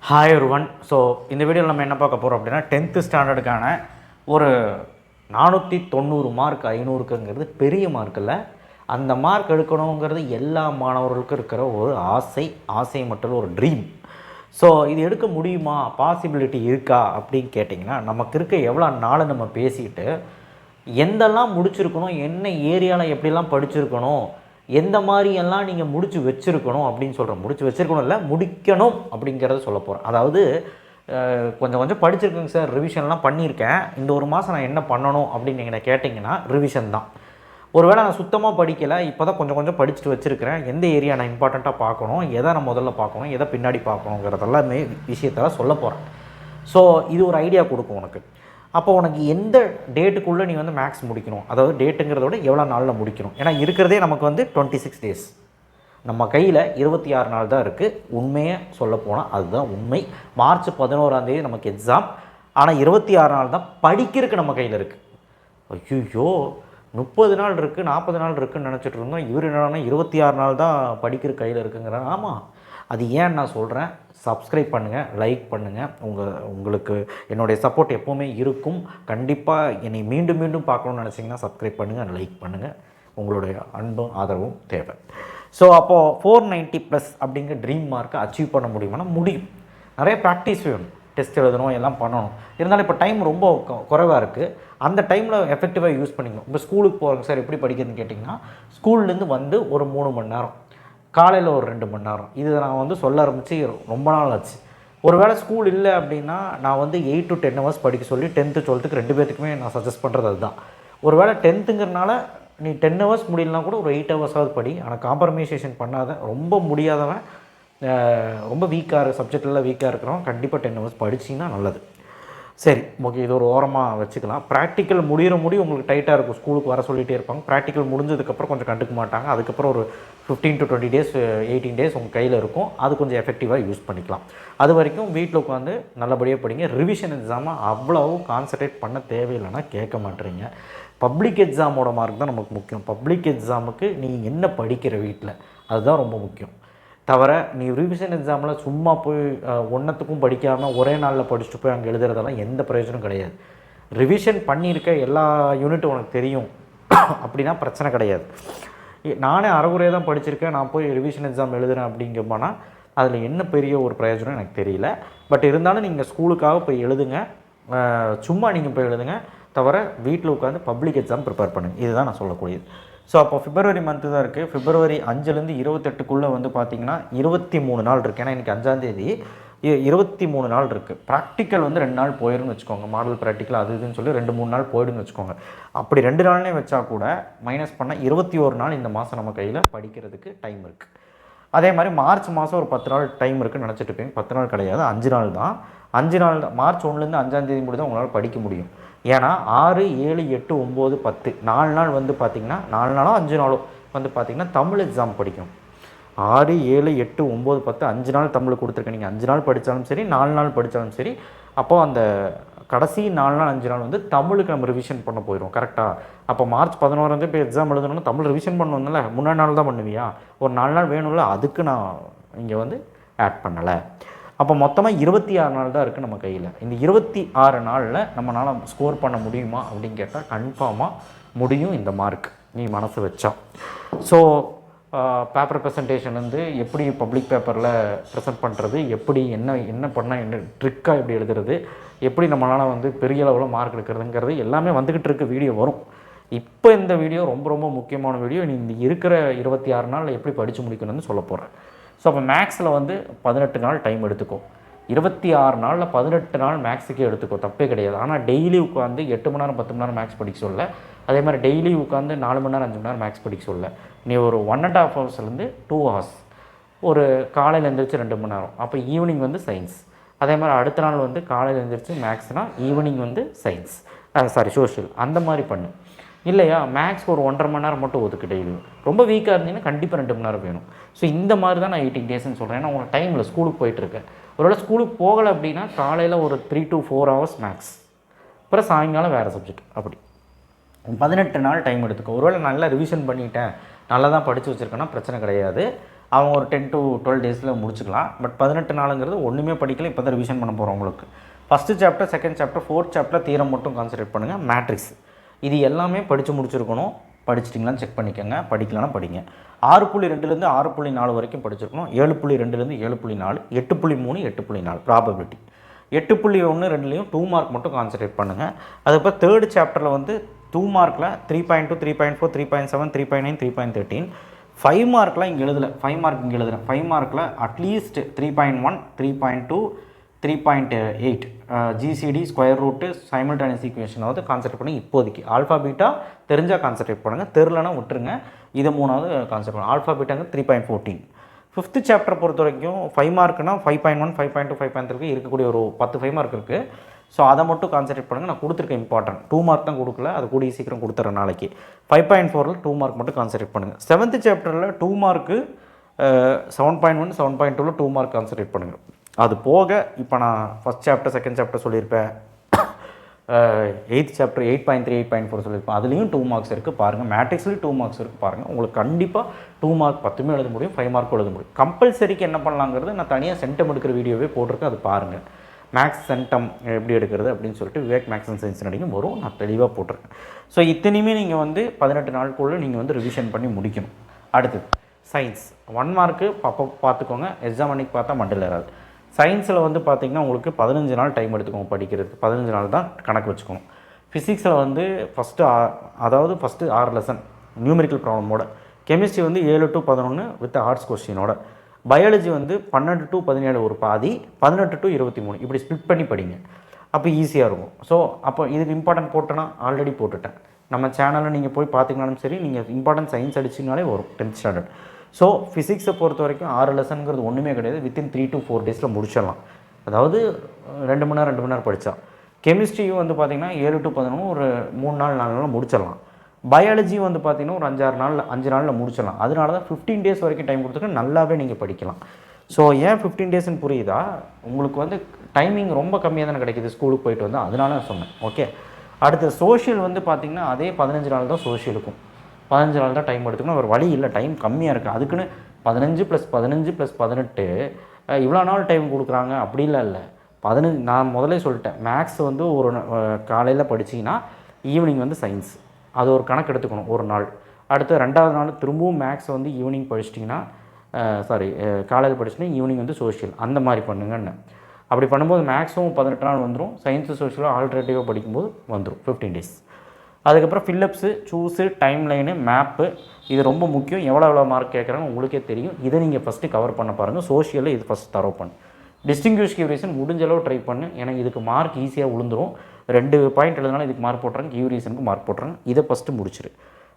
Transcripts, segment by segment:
Hi ஒருவன். So இந்த வீடியோவில் நம்ம என்ன பார்க்க போகிறோம் அப்படின்னா 10th ஸ்டாண்டர்டுக்கான ஒரு 490 மார்க் 500க்குங்கிறது பெரிய மார்க் இல்லை. அந்த மார்க் எடுக்கணுங்கிறது எல்லா மாணவர்களுக்கும் இருக்கிற ஒரு ஆசை மட்டும் ஒரு ட்ரீம். ஸோ இது எடுக்க முடியுமா, பாசிபிலிட்டி இருக்கா அப்படின்னு கேட்டிங்கன்னா, நமக்கு இருக்க எவ்வளோ நாள் நம்ம பேசிட்டு எந்தெல்லாம் முடிச்சிருக்கணும், என்ன ஏரியாவில் எப்படிலாம் படிச்சிருக்கணும், எந்த மாதிரியெல்லாம் நீங்கள் முடிச்சு வச்சுருக்கணும் அப்படின்னு சொல்கிறேன். முடிச்சு வச்சுருக்கணும் இல்லை, முடிக்கணும் அப்படிங்கிறத சொல்ல போகிறேன். அதாவது கொஞ்சம் கொஞ்சம் படிச்சிருக்கேங்க சார், ரிவிஷன்லாம் பண்ணியிருக்கேன், இந்த ஒரு மாதம் நான் என்ன பண்ணணும் அப்படின்னு நீங்கள் கேட்டிங்கன்னா ரிவிஷன் தான். ஒருவேளை நான் சுத்தமாக படிக்கலை, இப்போ தான் கொஞ்சம் கொஞ்சம் படிச்சுட்டு வச்சுருக்கிறேன், எந்த ஏரியா நான் இம்பார்ட்டண்ட்டாக பார்க்கணும், எதை நான் முதல்ல பார்க்கணும், எதை பின்னாடி பார்க்கணுங்கிறதெல்லாமே விஷயத்தெல்லாம் சொல்ல போகிறேன். ஸோ இது ஒரு ஐடியா கொடுக்கும் உனக்கு. அப்போ உனக்கு எந்த டேட்டுக்குள்ளே நீ வந்து மேக்ஸ் முடிக்கணும், அதாவது டேட்டுங்கிறத விட எவ்வளோ நாளில் முடிக்கணும். ஏன்னா இருக்கிறதே நமக்கு வந்து 26 டேஸ், நம்ம கையில் 26 நாள் தான் இருக்குது. உண்மையை சொல்லப்போனால் அதுதான் உண்மை. மார்ச் 11 நமக்கு எக்ஸாம், ஆனால் 26 நாள் தான் படிக்கிறதுக்கு நம்ம கையில் இருக்குது. ஐயோ 30 நாள் இருக்குது, 40 நாள் இருக்குதுன்னு நினச்சிட்டு இருந்தோம். இவர் என்னன்னா 26 நாள் தான் படிக்கிற கையில் இருக்குங்கிறாங்க. ஆமாம், அது ஏன் நான் சொல்கிறேன், சப்ஸ்கிரைப் பண்ணுங்கள், லைக் பண்ணுங்கள். உங்களுக்கு என்னுடைய சப்போர்ட் எப்போவுமே இருக்கும். கண்டிப்பாக என்னை மீண்டும் மீண்டும் பார்க்கணுன்னு நினச்சிங்கன்னா சப்ஸ்கிரைப் பண்ணுங்கள், லைக் பண்ணுங்கள். உங்களுடைய அன்பும் ஆதரவும் தேவை. ஸோ அப்போது 490+ அப்படிங்கிற ட்ரீம் மார்க்கை அச்சீவ் பண்ண முடியுமானா முடியும். நிறைய ப்ராக்டிஸ் வேணும், டெஸ்ட் எழுதணும், எல்லாம் பண்ணணும். இருந்தாலும் இப்போ டைம் ரொம்ப குறைவாக இருக்குது. அந்த டைமில் எஃபெக்டிவாக யூஸ் பண்ணிக்கணும். இப்போ ஸ்கூலுக்கு போகிறோங்க சார், எப்படி படிக்கிறதுன்னு கேட்டிங்கன்னா, ஸ்கூல்லேருந்து வந்து ஒரு 3 மணி நேரம், காலையில் ஒரு 2 மணி நேரம். இது நான் வந்து சொல்ல ஆரம்பித்து ரொம்ப நாள் ஆச்சு. ஒரு வேளை ஸ்கூல் இல்லை அப்படின்னா நான் வந்து 8 to 10 ஹவர்ஸ் படிக்க சொல்லி 10th 12th 2 பேத்துக்குமே நான் சஜஸ்ட் பண்ணுறது அதுதான். ஒரு வேளை 10ங்கிறனால நீ 10 ஹவர்ஸ் முடியலனா கூட ஒரு 8 ஹவர்ஸாவது படி. ஆனால் காம்ப்ரமைசேஷன் பண்ணாத, ரொம்ப முடியாதவன், ரொம்ப வீக்காக சப்ஜெக்டில் வீக்காக இருக்கிறவன் கண்டிப்பாக 10 ஹவர்ஸ் படிச்சிங்கன்னா நல்லது. சரி, ஓகே, இது ஒரு ஓரமாக வச்சுக்கலாம். ப்ராக்டிக்கல் முடிகிற உங்களுக்கு டைட்டாக இருக்கும். ஸ்கூலுக்கு வர சொல்லிகிட்டே இருப்பாங்க. ப்ராக்டிக்கல் முடிஞ்சதுக்கப்புறம் கொஞ்சம் கண்டுக்க மாட்டாங்க. அதுக்கப்புறம் ஒரு 15 to 20 டேஸ் 18 டேஸ் உங்கள் கையில் இருக்கும். அது கொஞ்சம் எஃபெக்டிவாக யூஸ் பண்ணிக்கலாம். அது வரைக்கும் வீட்டில் உட்காந்து நல்லபடியாக படிங்க. ரிவிஷன் எக்ஸாமை அவ்வளவு கான்சன்ட்ரேட் பண்ண தேவையில்லைன்னா கேட்க மாட்டேறீங்க. பப்ளிக் எக்ஸாமோட மார்க் தான் நமக்கு முக்கியம். பப்ளிக் எக்ஸாமுக்கு நீ என்ன படிக்கிற வீட்டில், அதுதான் ரொம்ப முக்கியம். தவிர நீ ரிவிஷன் எக்ஸாமில் சும்மா போய் ஒன்றத்துக்கும் படிக்காமல் ஒரே நாளில் படிச்சுட்டு போய் அங்கே எழுதுறதெல்லாம் எந்த பிரயோஜனம் கிடையாது. ரிவிஷன் பண்ணியிருக்க எல்லா யூனிட்டும் உனக்கு தெரியும் அப்படின்னா பிரச்சனை கிடையாது. நானே அரைகுறையாக தான் படிச்சிருக்கேன், நான் போய் ரிவிஷன் எக்ஸாம் எழுதுகிறேன் அப்படிங்கப்போனா அதில் என்ன பெரிய ஒரு பிரயோஜனம் எனக்கு தெரியல. பட் இருந்தாலும் நீங்கள் ஸ்கூலுக்காக போய் எழுதுங்க, சும்மா நீங்கள் போய் எழுதுங்க. தவிர வீட்டில் உட்காந்து பப்ளிக் எக்ஸாம் ப்ரிப்பேர் பண்ணுங்கள். இதுதான் நான் சொல்லக்கூடியது. ஸோ அப்போ பிப்ரவரி மந்த்து தான் இருக்குது. பிப்ரவரி 5லேருந்து 28க்குள்ளே வந்து பார்த்திங்கன்னா 23 நாள் இருக்குது. ஏன்னா இன்றைக்கி 5ஆம் தேதி, 23 நாள் இருக்குது. ப்ராக்டிக்கல் வந்து 2 நாள் போயிடும்னு வச்சுக்கோங்க. மாடல் ப்ராக்டிக்கல் அது இதுன்னு சொல்லி 2-3 நாள் போயிடுன்னு வச்சுக்கோங்க. அப்படி 2 நாள்னே வச்சா கூட மைனஸ் பண்ணால் 21 நாள் இந்த மாதம் நம்ம கையில் படிக்கிறதுக்கு டைம் இருக்குது. அதே மாதிரி மார்ச் மாதம் ஒரு 10 நாள் டைம் இருக்குதுன்னு நினச்சிட்டு இருப்பீங்க. 10 நாள் கிடையாது, 5 நாள் தான். 5 நாள் தான். மார்ச் 1லேருந்து 5ஆம் தேதி முடிதான் உங்களால் படிக்க முடியும். ஏன்னா 6, 7, 8, 9, 10 4 நாள் வந்து பார்த்திங்கன்னா 4 நாளோ 5 நாளோ வந்து பார்த்திங்கன்னா தமிழ் எக்ஸாம் படிக்கும். 6, 7, 8, 9, 10 5 நாள் தமிழ் கொடுத்துருக்கேன். நீங்கள் 5 நாள் படித்தாலும் சரி, 4 நாள் படித்தாலும் சரி, அப்போது அந்த கடைசி 4 நாள் 5 நாள் வந்து தமிழுக்கு நம்ம ரிவிஷன் பண்ண போயிடும். கரெக்டாக? அப்போ மார்ச் 11 இப்போ எக்ஸாம் எழுதணும்னா தமிழ் ரிவிஷன் பண்ணணும்ல, முன்னாடி நாள் தான் பண்ணுவியா? ஒரு 4 நாள் வேணும்ல, அதுக்கு நான் இங்கே வந்து ஆட் பண்ணலை. அப்போ மொத்தமாக 26 நாள் தான் இருக்குது நம்ம கையில். இந்த 26 நாளில் நம்மளால் ஸ்கோர் பண்ண முடியுமா அப்படின்னு கேட்டால் கன்ஃபார்மாக முடியும். இந்த மார்க் நீ மனசு வச்சா. ஸோ பேப்பர் ப்ரெசன்டேஷன் வந்து எப்படி பப்ளிக் பேப்பரில் ப்ரெசென்ட் பண்ணுறது, எப்படி என்ன பண்ணால் என்ன ட்ரிக்காக எப்படி எழுதுறது, எப்படி நம்மளால் வந்து பெரிய அளவில் மார்க் எடுக்கிறதுங்கிறது எல்லாமே வந்துக்கிட்டு இருக்க வீடியோ வரும். இப்போ இந்த வீடியோ ரொம்ப ரொம்ப முக்கியமான வீடியோ. நீ இந்த இருக்கிற 26 நாளில் எப்படி படித்து முடிக்கணும்னு சொல்ல போகிறேன். ஸோ அப்போ மேக்ஸில் வந்து 18 நாள் டைம் எடுத்துக்கோ. 26 நாளில் 18 நாள் மேக்ஸுக்கே எடுத்துக்கோ, தப்பே கிடையாது. ஆனால் டெய்லி உட்காந்து 8 மணி நேரம் 10 மணி நேரம் மேக்ஸ் படிக்க சொல்ல, அதே மாதிரி டெய்லி உட்காந்து 4 மணி நேரம் 5 மணி நேரம் மேக்ஸ் படிக்க சொல்ல. நீ ஒரு 1.5 ஹவர்ஸ்லேருந்து 2 ஹவர்ஸ், ஒரு காலையில் எழுந்திரிச்சு 2 மணி நேரம், அப்போ ஈவினிங் வந்து சயின்ஸ். அதே மாதிரி அடுத்த நாள் வந்து காலையில் எழுந்திரிச்சு மேக்ஸ்னால் ஈவினிங் வந்து சயின்ஸ், சோஷியல், அந்த மாதிரி பண்ணு. இல்லையா, மேக்ஸ் ஒரு 1.5 மணி நேரம் மட்டும் ஒதுக்கு டெய்லியும். ரொம்ப வீக்காக இருந்தீங்கன்னா கண்டிப்பாக 2 மணி நேரம் வேணும். ஸோ இந்த மாதிரி தான் நான் 18 டேஸ்ன்னு சொல்கிறேன். ஏன்னா உங்கள் டைமில் ஸ்கூலுக்கு போயிட்டுருக்கேன். ஒருவேளை ஸ்கூலுக்கு போகலை அப்படின்னா காலையில் ஒரு 3 to 4 ஹவர்ஸ் மேக்ஸ், அப்புறம் சாயங்காலம் வேறு சப்ஜெக்ட். அப்படி 18 நாள் டைம் எடுத்துக்கோ. ஒருவேளை நல்லா ரிவிஷன் பண்ணிட்டேன், நல்லா தான் படித்து வச்சுருக்கேன்னா பிரச்சனை கிடையாது. அவங்க ஒரு 10 to 12 டேஸில் முடிச்சுக்கலாம். பட் 18 நாளுங்கிறது ஒன்றுமே படிக்கல, இப்போ தான் ரிவிஷன் பண்ண போகிறோம் உங்களுக்கு. First chapter, second chapter, fourth chapter theorem மட்டும் கான்சன்ட்ரேட் பண்ணுங்கள். மேட்ரிக்ஸ் இது எல்லாமே படித்து முடிச்சிருக்கணும். படிச்சிட்டிங்களான்னு செக் பண்ணிக்கோங்க, படிக்கலன்னா படிங்க. 6.2லேருந்து 6.4 வரைக்கும் படிச்சிருக்கணும். 7.2லேருந்து 7.4, 8.3, 8.4 ப்ராபபிலிட்டி. 8.1, 2லேயும் 2 மார்க் மட்டும் கான்சன்ட்ரேட் பண்ணுங்கள். அதுக்கப்புறம் தேர்ட் சாப்டரில் வந்து 2 மார்க்கில் 3.2, 3.4, 3.7, 3.9, 3.13. 5 மார்க்கில் இங்கே எழுதலை, 5 மார்க் இங்கே எழுதுகிறேன். 5 மார்க்கில் at least 3.1, 3.2, 3.8 GCD, square root, simultaneous ஈக்குவேஷனாவது கான்சன்ட்ரேட் பண்ணி இப்போதைக்கு. ஆல்ஃபா பீட்டா தெரிஞ்சால் கான்சன்ட்ரேட் பண்ணுங்கள், தெரிலனா விட்டுருங்க. இதை 3வது கான்சன்ட்ரேட் பண்ணுங்கள். ஆல்ஃபா பீட்டாங்க 3.14. 5th சாப்டர் பொறுத்த வரைக்கும் 5 மார்க்குனா 5.1, 5.2, 5.3 இருக்கக்கூடிய ஒரு 10 5 மார்க் இருக்குது. ஸோ அதை மட்டும் கான்சன்ட்ரேட் பண்ணுங்கள். நான் கொடுத்துருக்கேன் இம்பார்ட்டன்ட். 2 மார்க் தான் கொடுக்கல, அது கூடிய சீக்கிரம் கொடுத்துட்றேன் நாளைக்கு. 5.4ல் 2 மார்க் மட்டும் கான்சன்ட்ரேட் பண்ணுங்கள். 7th சாப்டரில் 2 மார்க்கு 7.1, 7.2ல் 2 மார்க் கான்சன்ட்ரேட் பண்ணுங்கள். அது போக இப்போ நான் ஃபஸ்ட் சாப்டர், செகண்ட் சாப்டர் சொல்லியிருப்பேன். 8th சாப்டர் 8.3, 8.4 சொல்லியிருப்பேன். அதுலேயும் 2 மார்க்ஸ் இருக்குது பாருங்கள். மேட்ரிக்ஸ்லேயும் 2 மார்க்ஸ் இருக்குது பாருங்கள். உங்களுக்கு கண்டிப்பாக 2 மார்க் 10மே எழுத முடியும், 5 மார்க்கும் எழுத முடியும். கம்பல்சரிக்கு என்ன பண்ணலாங்கிறது நான் தனியாக சென்டம் எடுக்கிற வீடியோவே போட்டிருக்கேன், அது பாருங்கள். மேக்ஸ் சென்டம் எப்படி எடுக்கிறது அப்படின்னு சொல்லிட்டு விவேக் மேக்ஸ் அண்ட் சயின்ஸ் நடிக்கும் வரும், நான் தெளிவாக போட்டிருக்கேன். ஸோ இத்தனையுமே நீங்கள் வந்து 18 நாளுக்குள்ளே நீங்கள் வந்து ரிவிஷன் பண்ணி முடிக்கணும். அடுத்தது சயின்ஸ் 1 மார்க்கு பார்த்துக்கோங்க. எக்ஸாம் அன்றைக்கி பார்த்தா மண்டல் ஏறாது. சயின்ஸில் வந்து பார்த்திங்கன்னா உங்களுக்கு 15 நாள் டைம் எடுத்துக்கோங்க படிக்கிறதுக்கு. 15 நாள் தான் கணக்கு வச்சுக்கணும். ஃபிசிக்ஸில் வந்து ஃபஸ்ட்டு 6 லெசன் நியூமெரிக்கல் ப்ராப்ளமோட. கெமிஸ்ட்ரி வந்து 7 to 11 வித் ஆர்ட்ஸ் கொஸ்டினோட. பயாலஜி வந்து 12 to 17 ஒரு பாதி, 18 to 23 இப்படி ஸ்ப்ளிட் பண்ணி படிங்க. அப்போ ஈஸியாக இருக்கும். ஸோ அப்போ இதுக்கு இம்பார்ட்டன்ட் போட்டேன்னா ஆல்ரெடி போட்டுட்டேன். நம்ம சேனலில் நீங்கள் போய் பார்த்திங்கனாலும் சரி, நீங்கள் இம்பார்ட்டன்ட் சயின்ஸ் அடிச்சிங்கனாலே வரும் 10th ஸ்டாண்டர்ட். ஸோ ஃபிசிக்ஸை பொறுத்த வரைக்கும் 6 லெசனுங்கிறது ஒன்றுமே கிடையாது. வித்தின் 3 to 4 டேஸில் முடிச்சிடலாம். அதாவது 2 மணி நேரம் படித்தா. கெமிஸ்ட்ரியும் வந்து பார்த்திங்கன்னா 7 to 11 ஒரு 3 நாள் 4 நாளில் முடிச்சிடலாம். பயாலஜியும் வந்து பார்த்திங்கன்னா ஒரு 5 நாளில் முடிச்சிடலாம். அதனால தான் 15 டேஸ் வரைக்கும் டைம் கொடுத்துட்டு நல்லாவே நீங்கள் படிக்கலாம். ஸோ ஏன் 15 டேஸ்ன்னு புரியுதா? உங்களுக்கு வந்து டைமிங் ரொம்ப கம்மியாக தானே கிடைக்கிது ஸ்கூலுக்கு போயிட்டு வந்தால், அதனால நான் சொன்னேன். ஓகே. அடுத்து சோஷியல் வந்து பார்த்திங்கன்னா அதே 15 நாள் தான் சோஷியலுக்கும். 15 நாள் தான் டைம் எடுத்துக்கணும். ஒரு வழி இல்லை, டைம் கம்மியாக இருக்குது. அதுக்குன்னு 15 + 15 + 18 இவ்வளோ நாள் டைம் கொடுக்குறாங்க அப்படிலாம் இல்லை. 15 நான் முதலே சொல்லிட்டேன். மேக்ஸ் வந்து ஒரு காலையில் படிச்சிங்கன்னா ஈவினிங் வந்து சயின்ஸ், அது ஒரு கணக்கு எடுத்துக்கணும் ஒரு நாள். அடுத்து 2வது நாள் திரும்பவும் மேக்ஸ் வந்து ஈவினிங் படிச்சிட்டிங்கன்னா காலையில் படிச்சிட்டிங்கன்னா ஈவினிங் வந்து சோஷியல், அந்த மாதிரி பண்ணுங்கன்னு. அப்படி பண்ணும்போது மேக்ஸும் 18 நாள் வந்துடும், சயின்ஸு சோஷியலும் ஆல்டர்னேட்டிவாக படிக்கும்போது வந்துடும் 15 டேஸ். அதுக்கப்புறம் fill-ups, choose, time line, map, இது ரொம்ப முக்கியம். எவ்வளோ மார்க் கேட்குறாங்க உங்களுக்கே தெரியும். இதை நீங்கள் ஃபஸ்ட்டு கவர் பண்ண பாருங்கள். சோஷியலில் இது ஃபஸ்ட் தரவு பண்ணு. டிஸ்டிங்விஷ் கியூரேஷன் முடிஞ்சளவு ட்ரை பண்ணு. ஏன்னா இதுக்கு மார்க் ஈஸியாக விழுந்துடும். 2 பாயிண்ட் எழுதுனாலும் இதுக்கு மார்க் போட்டுறாங்க, கியூரேஷனுக்கு மார்க் போட்டுறாங்க. இதை ஃபஸ்ட்டு முடிச்சிரு.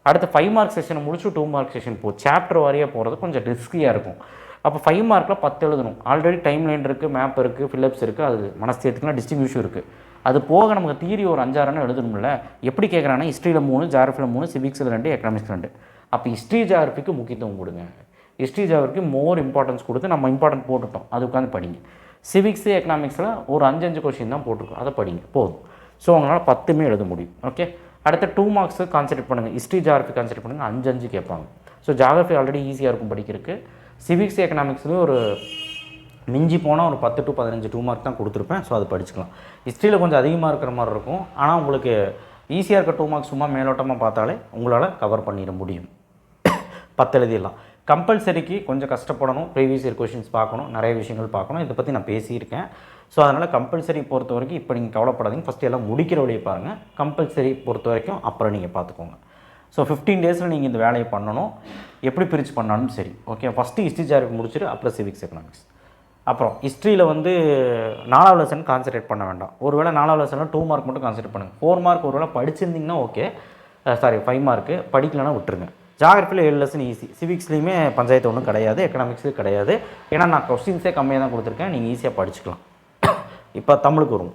அடுத்து 5 மார்க் செஷனை முடிச்சு 2 மார்க் செஷன் போ. சாப்டர் வாரியாக போகிறது கொஞ்சம் ரிஸ்கியாக இருக்கும். அப்போ 5 மார்க்கில் 10 எழுதணும். ஆல்ரெடி டைம் லைன் இருக்குது, மேப் இருக்குது, ஃபில்லப்ஸ் இருக்குது, அது மனசேத்துக்குலாம் டிஸ்டிங்விஷும் இருக்குது. அது போக நமக்கு தியரி ஒரு 5-6 எழுதணும்ல. எப்படி கேட்குறாங்கன்னா ஹிஸ்ட்ரியில் 3, ஜியாகிரஃபியில் 3, சிவிக்ஸில் 2, எக்கனாமிக்ஸ் 2. அப்போ ஹிஸ்ட்ரி ஜியாகிரஃபிக்கு முக்கியத்துவம் கொடுங்க. ஹிஸ்ட்ரி ஜியாகிரஃபிக்கு மோர் இம்பார்ட்டன்ஸ் கொடுத்து நம்ம இம்பார்ட்டன்ட் போட்டுட்டோம், அது உட்காந்து படிங்க. சிவிக்ஸு, எக்கனாமிக்ஸில் ஒரு 5 கொஸ்டின் தான் போட்டிருக்கோம், அதை படிங்க போதும். ஸோ உங்களால் 10மே எழுத முடியும். ஓகே. அடுத்த 2 மார்க்ஸு கான்சன்ட்ரேட் பண்ணுங்கள். ஹிஸ்ட்ரி ஜியாகிரஃபி கான்சன்ட்ரேட் பண்ணுங்கள். 5 கேட்பாங்க. ஸோ ஜியாகிரஃபி ஆல்ரெடி ஈஸியாக இருக்கும் படிக்கிறதுக்கு. சிவிக்ஸ், எக்கனாமிக்ஸ்லேயும் ஒரு மிஞ்சி போனால் ஒரு 10 to 15 2 மார்க் தான் கொடுத்துருப்பேன். ஸோ அது படிச்சுக்கலாம். ஹிஸ்ட்ரியில் கொஞ்சம் அதிகமாக இருக்கிற மாதிரி இருக்கும். ஆனால் உங்களுக்கு ஈஸியாக இருக்க 2 மார்க்ஸ் சும்மா மேலோட்டமாக பார்த்தாலே உங்களால் கவர் பண்ணிட முடியும். 10 எழுதிடலாம். கம்பல்சரிக்கு கொஞ்சம் கஷ்டப்படணும். ப்ரீவியஸ் இயர் கொஷின்ஸ் பார்க்கணும், நிறைய விஷயங்கள் பார்க்கணும். இதை பற்றி நான் பேசியிருக்கேன். ஸோ அதனால் கம்பல்சரி பொறுத்த வரைக்கும் இப்போ நீங்கள் கவலைப்படாதீங்க. ஃபஸ்ட்டு எல்லாம் முடிக்கிற வழியை பாருங்கள். கம்பல்சரி பொறுத்த வரைக்கும் அப்புறம் நீங்கள் பார்த்துக்கோங்க. ஸோ 15 டேஸில் நீங்கள் இந்த வேலையை பண்ணணும். எப்படி பிரித்து பண்ணாலும் சரி. ஓகே. ஃபஸ்ட்டு ஹிஸ்ட்ரி ஜியாகிரஃபி முடிச்சுட்டு அப்புறம் சிவிக்ஸ், எக்கனாமிக்ஸ். அப்புறம் ஹிஸ்ட்ரியில் வந்து 4வது லெசன் கான்சன்ட்ரேட் பண்ண வேண்டாம். ஒருவேளை 4வது லெசனில் 2 மார்க் மட்டும் கான்சன்ட்ரேட் பண்ணுங்கள். 4 மார்க் ஒருவேளை படிச்சிருந்திங்கன்னா ஓகே, 5 மார்க்கு படிக்கலன்னா விட்டுருங்க. ஜியாகிரஃபியில் 7 லெசன் ஈஸி. சிவிக்ஸ்லேயுமே பஞ்சாயத்து ஒன்றும் கிடையாது, எக்கனாமிக்ஸும் கிடையாது. ஏன்னா நான் கொஸ்டின்ஸே கம்மியாக தான் கொடுத்துருக்கேன், நீங்கள் ஈஸியாக படிச்சுக்கலாம். இப்போ தமிழுக்கு வரும்.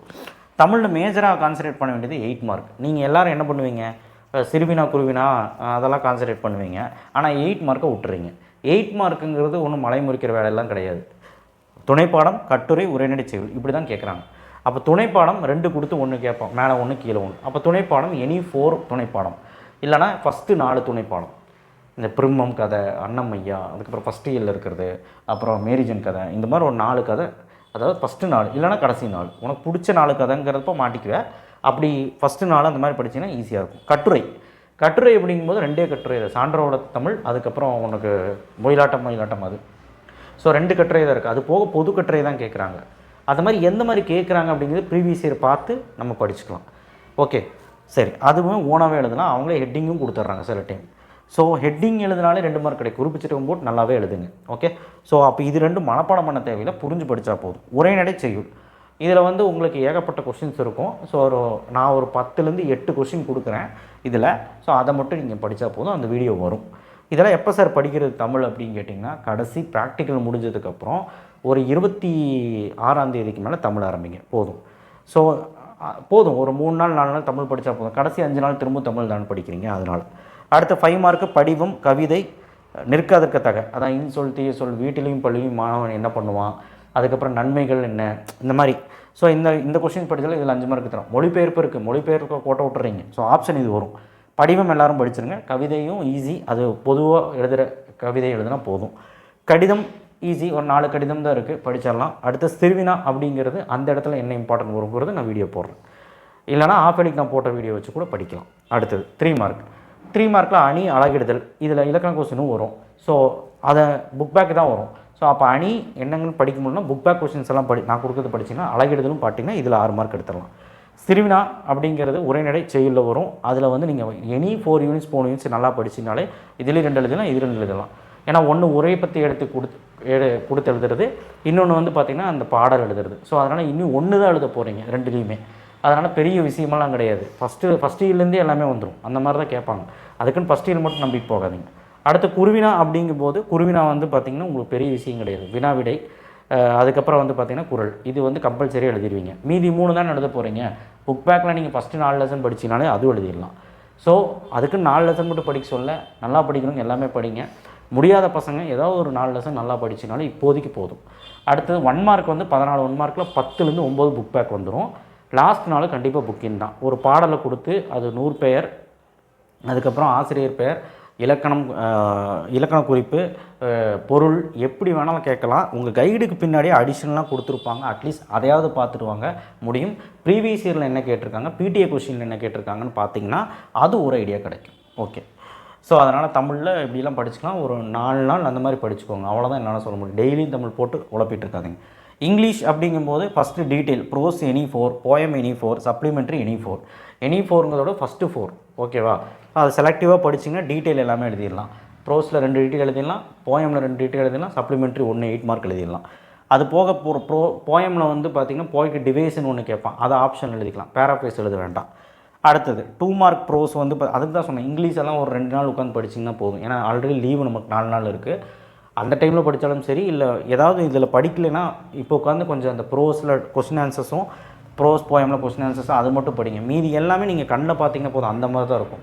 தமிழில் மேஜராக கான்சன்ட்ரேட் பண்ண வேண்டியது 8 மார்க். நீங்கள் எல்லோரும் என்ன பண்ணுவீங்க, சிறுவினா குருவினா அதெல்லாம் கான்சன்ட்ரேட் பண்ணுவீங்க. ஆனால் 8 மார்க்கை விட்டுறீங்க. 8 மார்க்குங்கிறது ஒன்றும் மலை முறிக்கிற வேலையெல்லாம் கிடையாது. துணைப்பாடம், கட்டுரை, உரைநடை செய்யுள் இப்படி தான் கேட்குறாங்க. அப்போ துணைப்பாடம் 2 கொடுத்து 1 கேட்போம், மேலே 1 கீழே 1. அப்போ துணைப்பாடம் எனி 4 துணைப்பாடம், இல்லைனா ஃபஸ்ட்டு 4 துணைப்பாடம். இந்த பிரிம்மம் கதை, அன்னமையா, அதுக்கப்புறம் ஃபஸ்ட் இயரில் இருக்கிறது, அப்புறம் மேரிஜன் கதை, இந்த மாதிரி ஒரு 4 கதை, அதாவது ஃபஸ்ட்டு நாள் இல்லைனா கடைசி நாள் உனக்கு பிடிச்ச 4 கதைங்கிறப்ப மாட்டிக்குவேன். அப்படி ஃபஸ்ட்டு நாள் அந்த மாதிரி படிச்சிங்கன்னா ஈஸியாக இருக்கும். கட்டுரை அப்படிங்கும்போது 2 கட்டுரை தான், சான்றோட தமிழ், அதுக்கப்புறம் உனக்கு மொயிலாட்டம் அது. ஸோ 2 கட்டுரை தான் இருக்குது. அது போக பொது கட்டுரை தான் கேட்குறாங்க. அது மாதிரி எந்த மாதிரி கேட்குறாங்க அப்படிங்கிறது ப்ரீவியஸ் இயர் பார்த்து நம்ம படிச்சுக்கலாம். ஓகே, சரி. அதுவும் ஓனாகவே எழுதலாம், அவங்களே ஹெட்டிங்கும் கொடுத்துட்றாங்க சில டைம். ஸோ ஹெட்டிங் எழுதினாலே 2 மார்க் கிடைக்கும். குறிப்பிச்சிட்டு போட்டு நல்லாவே எழுதுங்க. ஓகே, ஸோ அப்போ இது 2 மனப்பாடம் பண்ண தேவையில்லை, புரிஞ்சு படித்தா போதும். உரைநடை செய்யுள் இதில் வந்து உங்களுக்கு ஏகப்பட்ட கொஷின்ஸ் இருக்கும். ஸோ நான் ஒரு 10லேருந்து 8 கொஷின் கொடுக்குறேன் இதில். ஸோ அதை மட்டும் நீங்கள் படித்தா போதும், அந்த வீடியோ வரும். இதெல்லாம் எப்போ சார் படிக்கிறது தமிழ் அப்படின்னு கேட்டிங்கன்னா, கடைசி ப்ராக்டிக்கல் முடிஞ்சதுக்கப்புறம் ஒரு 26ஆம் தேதிக்கு மேலே தமிழ் ஆரம்பிங்க, போதும். ஸோ போதும், ஒரு 3 நாள் 4 நாள் தமிழ் படித்தா போதும். கடைசி 5 நாள் திரும்ப தமிழ் தான் படிக்கிறீங்க. அதனால் அடுத்த 5 மார்க்கு படிவம், கவிதை, நிற்காதற்கத்தக, அதான் இன்சொல் தீய சொல், வீட்டிலையும் பள்ளியிலையும் மாணவன் என்ன பண்ணுவான், அதுக்கப்புறம் நன்மைகள் என்ன, இந்த மாதிரி. ஸோ இந்த கொஸ்டின் படித்தாலும் இதில் 5 மார்க்கு தரும். மொழிபெயர்ப்பு இருக்குது, மொழிபெயர்ப்பு கோட்டை விட்டுறீங்க. ஸோ ஆப்ஷன் இது வரும். படிவம் எல்லோரும் படிச்சிருங்க. கவிதையும் ஈஸி, அது பொதுவாக எழுதுகிற கவிதை எழுதுனா போதும். கடிதம் ஈஸி, ஒரு 4 கடிதம் தான் இருக்குது, படிச்சிடலாம். அடுத்த சிறுவினா அப்படிங்கிறது அந்த இடத்துல என்ன இம்பார்ட்டன்ட் வருங்கிறது நான் வீடியோ போடுறேன். இல்லைனா ஆஃபேலிக் நான் போட்ட வீடியோ வச்சு கூட படிக்கலாம். அடுத்தது 3 மார்க். 3 மார்க்கில் அணி அழகிடுதல், இதில் இலக்கண கொஸ்டினும் வரும். ஸோ அதை புக் பேக் தான் வரும். ஸோ அப்போ அணி என்னங்கன்னு படிக்க முடியும்னா புக் பேக் கொஸ்டின்ஸ் எல்லாம் நான் கொடுக்குறது படிச்சிங்கன்னா அழகிடுதலும் பார்த்தீங்கன்னா இதில் 6 மார்க் எடுத்துடலாம். சிறுவினா அப்படிங்கிறது உரைநடை செய்யுளில் வரும். அதில் வந்து நீங்கள் எனி 4 யூனிட்ஸ் 4 யூனிட்ஸ் நல்லா படிச்சினாலே இதுலேயும் 2 எழுதலாம், இது 2 எழுதலாம். ஏன்னா ஒன்று உரையை பற்றி எடுத்து கொடுத்து எழுதுறது, இன்னொன்று வந்து பார்த்திங்கன்னா அந்த பாடல் எழுதுறது. ஸோ அதனால் இன்னும் ஒன்று தான் எழுத போகிறீங்க 2லேயுமே. அதனால் பெரிய விஷயமெல்லாம் கிடையாது. ஃபஸ்ட் இயர்லேருந்தே எல்லாமே வந்துடும். அந்த மாதிரி தான் கேட்பாங்க. அதுக்குன்னு ஃபஸ்ட் இயர் மட்டும் நம்பிட்டு போகாதீங்க. அடுத்து குருவினா அப்படிங்கும்போது குருவினா வந்து பார்த்திங்கன்னா உங்களுக்கு பெரிய விஷயம் கிடையாது. வினாவிடை, அதுக்கப்புறம் வந்து பார்த்திங்கன்னா குறள், இது வந்து கம்பல்சரியாக எழுதிடுவீங்க. மீதி 3 தான் எழுத போகிறீங்க. புக் பேக்கில் நீங்கள் ஃபஸ்ட்டு 4 லெசன் படிச்சிங்கனாலே அதுவும் எழுதிடலாம். ஸோ அதுக்கு 4 லெசன் மட்டும் படிக்க சொல்ல, நல்லா படிக்கணுங்க, எல்லாமே படிங்க. முடியாத பசங்க ஏதாவது ஒரு 4 லெசன் நல்லா படிச்சினாலும் இப்போதைக்கு போதும். அடுத்தது 1 மார்க் வந்து 14 1 மார்க்கில் 10லேருந்து 9 புக் பேக் வந்துடும். லாஸ்ட் நாள் கண்டிப்பாக புக்கின் தான். ஒரு பாடலை கொடுத்து அது 100 பெயர், அதுக்கப்புறம் ஆசிரியர் பெயர், இலக்கண குறிப்பு, பொருள், எப்படி வேணாலும் கேட்கலாம். உங்கள் கைடுக்கு பின்னாடியே அடிஷ்னலாக கொடுத்துருப்பாங்க. அட்லீஸ்ட் அதையாவது பார்த்துருவாங்க முடியும். ப்ரீவியஸ் இயரில் என்ன கேட்டிருக்காங்க, பிடிஏ கொஸ்டினில் என்ன கேட்டிருக்காங்கன்னு பார்த்தீங்கன்னா அது ஒரு ஐடியா கிடைக்கும். ஓகே, ஸோ அதனால் தமிழில் இப்படிலாம் படிச்சுக்கலாம். ஒரு 4 நாள் அந்த மாதிரி படிச்சுக்கோங்க. அவ்வளோதான் என்னால் சொல்ல முடியும். டெய்லியும் தமிழ் போட்டு உழப்பிட்டு இருக்காதிங்க. இங்கிலீஷ் அப்படிங்கும்போது first detail, prose any 4, poem any 4, supplementary any 4. Any 4ங்கிறதோட ஃபஸ்ட்டு 4. ஓகேவா? அது செலக்டிவாக படிச்சிங்கன்னா டீட்டெயில் எல்லாமே எழுதிடலாம். ப்ரோஸில் 2 டீட்டெயில் எழுதிடலாம், போயமில் 2 டீட்டெயில் எழுதிடலாம், சப்ளிமெண்ட்ரி 1 8 மார்க் எழுதிடலாம். அது போக போயமில் வந்து பார்த்திங்கன்னா போய்க்கு டிவைஸ்னு ஒன்று கேட்பான், அதை ஆப்ஷன் எழுதிக்கலாம், பேராஃப்ரேஸ் எழுத வேண்டாம். அடுத்தது 2 மார்க் ப்ரோஸ் வந்து அதுக்கு தான் சொன்னேன், இங்கிலீஷ் எல்லாம் ஒரு 2 நாள் உட்காந்து படிச்சிங்கன்னா போதும். ஏன்னா ஆல்ரெடி லீவு நமக்கு 4 நாள் இருக்குது. அந்த டைமில் படித்தாலும் சரி, இல்லை ஏதாவது இதில் படிக்கலைன்னா இப்போ உட்காந்து கொஞ்சம் அந்த ப்ரோஸில் கொஸ்டின் ஆன்சர்ஸும், ப்ரோஸ் போயமில் கொஸ்டின் ஆன்சர்ஸும் அது மட்டும் படிங்க. மீதி எல்லாமே நீங்கள் கண்ணில் பார்த்தீங்கன்னா போதும். அந்த மாதிரி தான் இருக்கும்.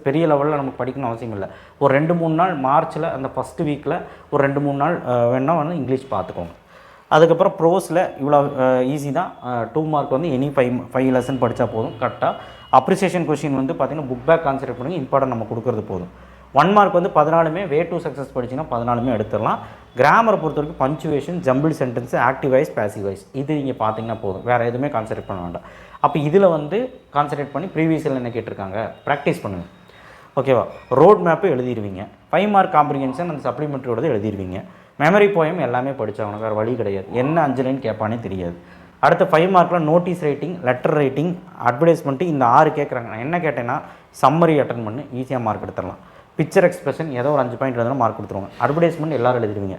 பெரிய லெவலில் நமக்கு படிக்கணும் அவசியம் இல்லை. ஒரு 2-3 நாள் மார்ச்சில் அந்த ஃபஸ்ட்டு வீக்கில் ஒரு 2-3 நாள் வேணால் வந்து இங்கிலீஷ் பார்த்துக்கோங்க. அதுக்கப்புறம் ப்ரோஸில் இவ்வளோ ஈஸி தான். 2 மார்க் வந்து எனி 5 லெசன் படித்தா போதும் கரெக்டாக. அப்ரிசியேஷன் கொஷின் வந்து பார்த்திங்கன்னா புக் பேக் கான்சென்ட்ரேட் பண்ணி இம்பார்ட்டன்ட் நம்ம கொடுக்குறது போதும். 1 மார்க் வந்து 14மே வே டு சக்ஸஸ் படிச்சிங்கன்னா 14மே எடுத்துடலாம். கிராமரை பொறுத்த வரைக்கும் punctuation, jumble sentence, active voice, passive voice, இது நீங்கள் பார்த்தீங்கன்னா போதும். வேறு எதுவுமே கான்சென்ட்ரேட் பண்ண வேண்டாம். அப்போ இதில் வந்து கான்சென்ட்ரேட் பண்ணி ப்ரீவியஸில் என்ன கேட்டிருக்காங்க ப்ராக்டிஸ் பண்ணுங்கள். ஓகேவா? ரோட் மேப்பு எழுதிடுவீங்க. 5 மார்க் காம்ப்ரிஹென்ஷன் அந்த சப்ளிமெண்ட்ரியோட எழுதிடுவீங்க. மெமரி போயம் எல்லாமே படித்தவனுக்கு வேறு வழி கிடையாது. என்ன 5 லைன் கேட்பானே தெரியாது. அடுத்த 5 மார்க்கில் notice writing, letter writing, advertisement, இந்த 6 கேட்குறாங்க. நான் என்ன கேட்டேன்னா சம்மரி அட்டன் பண்ணி ஈஸியாக மார்க் எடுத்துடலாம். பிக்சர் எக்ஸ்பிரஷன் ஏதோ ஒரு 5 பாயிண்ட் எழுதுனா மார்க் கொடுத்துருவாங்க. அட்வர்டைஸ்மெண்ட் எல்லோரும் எழுதிடுவீங்க.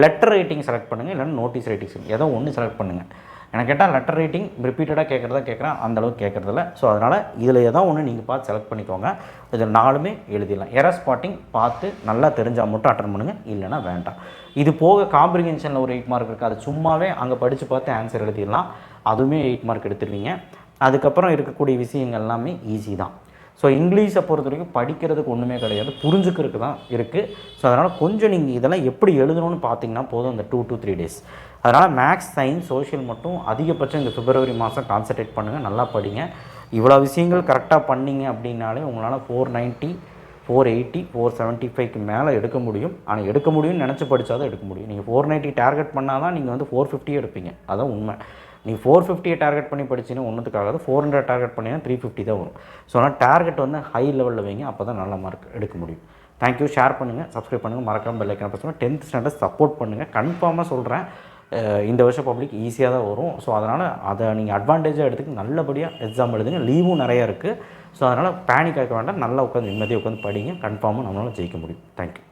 லெட்டர் ரைட்டிங் செலக்ட் பண்ணுங்கள், இல்லைன்னா நோட்டீஸ் ரைட்டிங் ஏதோ ஒன்று செலக்ட் பண்ணுங்கள். எனக்கு கேட்டால் லெட்டர் ரைட்டிங் ரிப்பீட்டடாக கேட்குறேன், அந்தளவுக்கு கேட்குறதில்ல. ஸோ அதனால் இதில் ஏதோ ஒன்று நீங்கள் பார்த்து செலக்ட் பண்ணிக்கோங்க. இதில் 4மே எழுதிடலாம். எரர் ஸ்பாட்டிங் பார்த்து நல்லா தெரிஞ்சால் மட்டும் அட்டன் பண்ணுங்கள், இல்லைனா வேண்டாம். இது போக காம்ப்ரிஹென்ஷனில் ஒரு 8 மார்க் இருக்குது. அது சும்மாவே அங்கே படித்து பார்த்து ஆன்சர் எழுதிடலாம். அதுவுமே 8 மார்க் எடுத்துருவீங்க. அதுக்கப்புறம் இருக்கக்கூடிய விஷயங்கள் எல்லாமே ஈஸி தான். ஸோ இங்கிலீஷை பொறுத்த வரைக்கும் படிக்கிறதுக்கு ஒன்றுமே கிடையாது, புரிஞ்சுக்கிறதுக்கு தான் இருக்குது. ஸோ அதனால் கொஞ்சம் நீங்கள் இதெல்லாம் எப்படி எழுதணும்னு பார்த்தீங்கன்னா போதும் இந்த 2 to 3 days. அதனால் மேக்ஸ், சயின்ஸ், சோஷியல் மட்டும் அதிகபட்சம் இந்த பிப்ரவரி மாதம் கான்சன்ட்ரேட் பண்ணுங்கள், நல்லா படிங்க. இவ்வளோ விஷயங்கள் கரெக்டாக பண்ணிங்க அப்படின்னாலே உங்களால் 490 480 475க்கு மேலே எடுக்க முடியும். ஆனால் எடுக்க முடியும்னு நினச்சி படித்தா தான் எடுக்க முடியும். நீங்கள் 490 டார்கெட் பண்ணால் தான் நீங்கள் வந்து 450 எடுப்பீங்க. அதான் உண்மை. நீங்கள் 450 டார்கெட் பண்ணி படிச்சிங்கன்னா ஒன்றுத்துக்காகாது. 400 டார்கெட் பண்ணிங்கன்னா 350 தான் வரும். ஸோ ஆனால் டார்கெட் வந்து ஹை லெவலில் வைங்க, அப்போ தான் நல்ல மார்க் எடுக்க முடியும். தேங்க்யூ. ஷேர் பண்ணுங்கள், சப்ஸ்கிரைப் பண்ணுங்கள், மறக்காமல் பெல் ஐக்கான் ப்ரெஸ் பண்ணுங்கள். 10th ஸ்டாண்டர்ட் சப்போர்ட் பண்ணுங்கள். கன்ஃபார்மாக சொல்கிறேன், இந்த வருஷம் பப்ளிக் ஈஸியாக தான் வரும். ஸோ அதனால் அதை நீங்கள் அட்வான்டேஜாக எடுத்துக்க நல்லபடியாக எக்ஸாம் எழுதுங்க. லீவும் நிறையா இருக்குது. ஸோ அதனால் பேனிக் ஆக வேண்டாம். நல்லா உட்காந்து நிம்மதியாக உட்காந்து படிங்க. கன்ஃபார்மாக நம்மளால் ஜெயிக்க முடியும். தேங்க்யூ.